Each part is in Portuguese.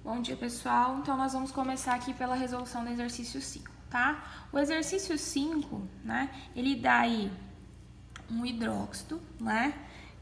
Bom dia, pessoal. Então, nós vamos começar aqui pela resolução do exercício 5, tá? O exercício 5, né, ele dá aí um hidróxido, né,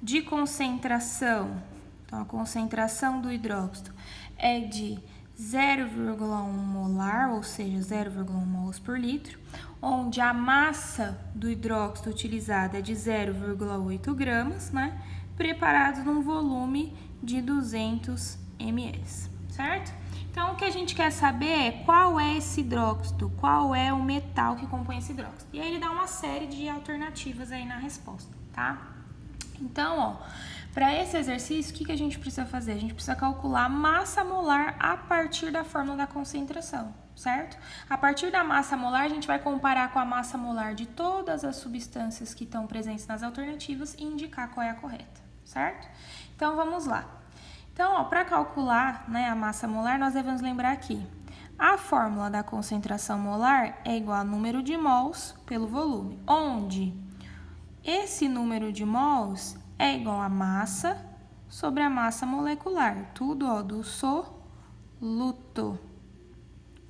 de concentração. Então, a concentração do hidróxido é de 0,1 molar, ou seja, 0,1 mols por litro, onde a massa do hidróxido utilizada é de 0,8 gramas, né, preparado num volume de 200 ml. Certo? Então, o que a gente quer saber é qual é esse hidróxido, qual é o metal que compõe esse hidróxido. E aí ele dá uma série de alternativas aí na resposta, tá? Então, ó, para esse exercício, o que a gente precisa fazer? A gente precisa calcular a massa molar a partir da fórmula da concentração, certo? A partir da massa molar, a gente vai comparar com a massa molar de todas as substâncias que estão presentes nas alternativas e indicar qual é a correta, certo? Então, vamos lá. Então, para calcular, né, a massa molar, nós devemos lembrar aqui. A fórmula da concentração molar é igual a número de mols pelo volume, onde esse número de mols é igual a massa sobre a massa molecular, tudo ó, do soluto,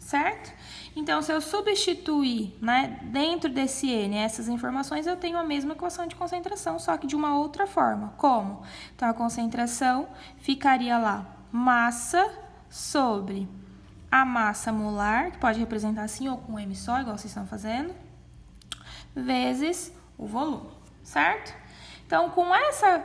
certo? Então, se eu substituir, né, dentro desse N essas informações, eu tenho a mesma equação de concentração, só que de uma outra forma. Como? Então, a concentração ficaria lá, massa sobre a massa molar, que pode representar assim ou com M só, igual vocês estão fazendo, vezes o volume, certo? Então, com essa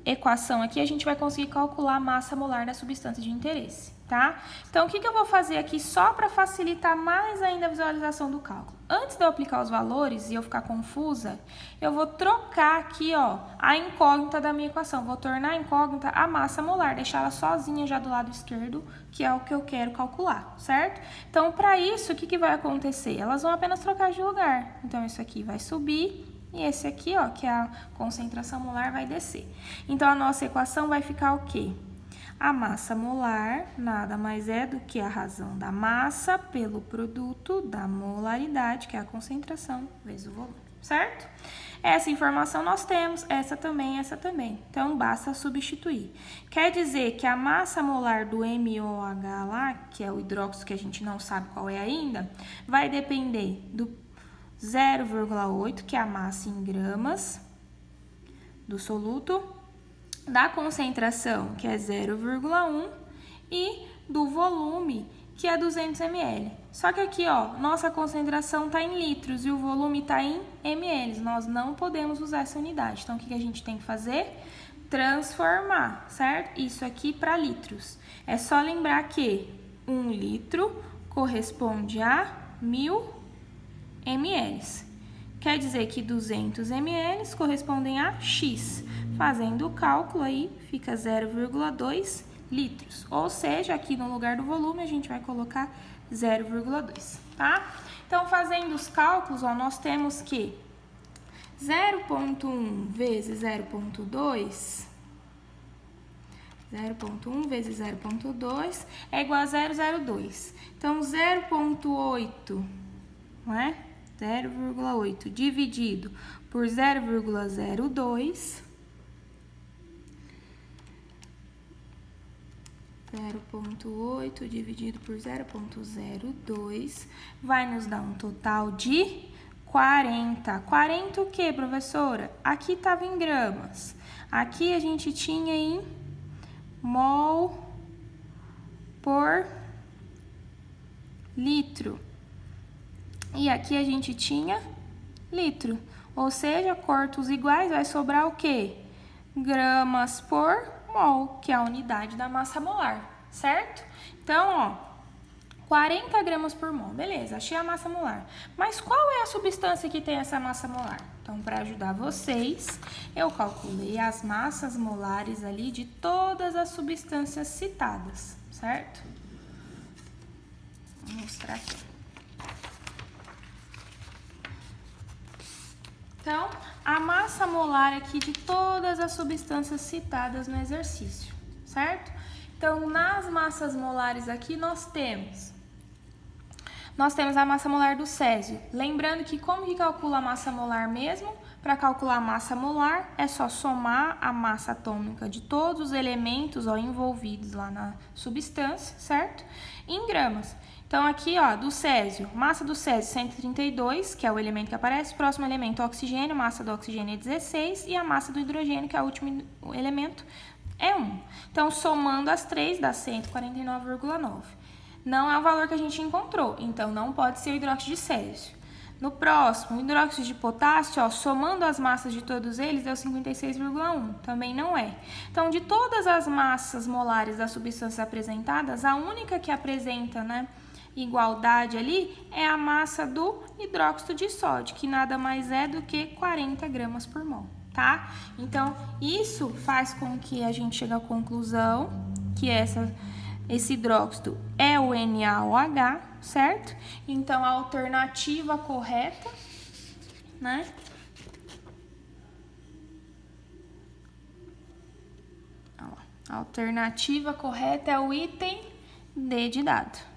equação aqui, a gente vai conseguir calcular a massa molar da substância de interesse, tá? Então, o que eu vou fazer aqui só para facilitar mais ainda a visualização do cálculo? Antes de eu aplicar os valores e eu ficar confusa, eu vou trocar aqui, ó, a incógnita da minha equação. Vou tornar a incógnita a massa molar, deixar ela sozinha já do lado esquerdo, que é o que eu quero calcular, certo? Então, para isso, o que vai acontecer? Elas vão apenas trocar de lugar. Então, isso aqui vai subir. E esse aqui, ó, que é a concentração molar, vai descer. Então, a nossa equação vai ficar o quê? A massa molar nada mais é do que a razão da massa pelo produto da molaridade, que é a concentração, vezes o volume, certo? Essa informação nós temos, essa também, essa também. Então, basta substituir. Quer dizer que a massa molar do MOH lá, que é o hidróxido que a gente não sabe qual é ainda, vai depender do 0,8, que é a massa em gramas do soluto, da concentração, que é 0,1, e do volume, que é 200 ml. Só que aqui, ó, nossa concentração está em litros e o volume está em ml. Nós não podemos usar essa unidade. Então, o que a gente tem que fazer? Transformar, certo? Isso aqui para litros. É só lembrar que 1 litro corresponde a 1000 ml. Quer dizer que 200 ml correspondem a X. Fazendo o cálculo aí, fica 0,2 litros. Ou seja, aqui no lugar do volume, a gente vai colocar 0,2, tá? Então, fazendo os cálculos, ó, nós temos que 0,1 vezes 0,2... 0,1 vezes 0,2 é igual a 0,02. Então, 0,8, não é? 0,8 dividido por 0,02, 0,8 dividido por 0,02 vai nos dar um total de 40. 40 o que, professora? Aqui estava em gramas. Aqui a gente tinha em mol por litro. E aqui a gente tinha litro, ou seja, corta os iguais, vai sobrar o quê? Gramas por mol, que é a unidade da massa molar, certo? Então, ó, 40 gramas por mol, beleza, achei a massa molar. Mas qual é a substância que tem essa massa molar? Então, para ajudar vocês, eu calculei as massas molares ali de todas as substâncias citadas, certo? Vou mostrar aqui. Então, a massa molar aqui de todas as substâncias citadas no exercício, certo? Então, nas massas molares aqui, nós temos a massa molar do césio. Lembrando que como que calcula a massa molar mesmo? Para calcular a massa molar, é só somar a massa atômica de todos os elementos envolvidos lá na substância, certo? Em gramas. Então, aqui, do césio, massa do césio 132, que é o elemento que aparece, próximo elemento oxigênio, massa do oxigênio é 16, e a massa do hidrogênio, que é o último elemento, é 1. Então, somando as três, dá 149,9. Não é o valor que a gente encontrou, então não pode ser o hidróxido de césio. No próximo, o hidróxido de potássio, somando as massas de todos eles, deu 56,1. Também não é. Então, de todas as massas molares das substâncias apresentadas, a única que apresenta, igualdade ali é a massa do hidróxido de sódio, que nada mais é do que 40 gramas por mol, tá? Então, isso faz com que a gente chegue à conclusão que esse hidróxido é o NaOH, certo? Então, a alternativa correta, A alternativa correta é o item D de dado.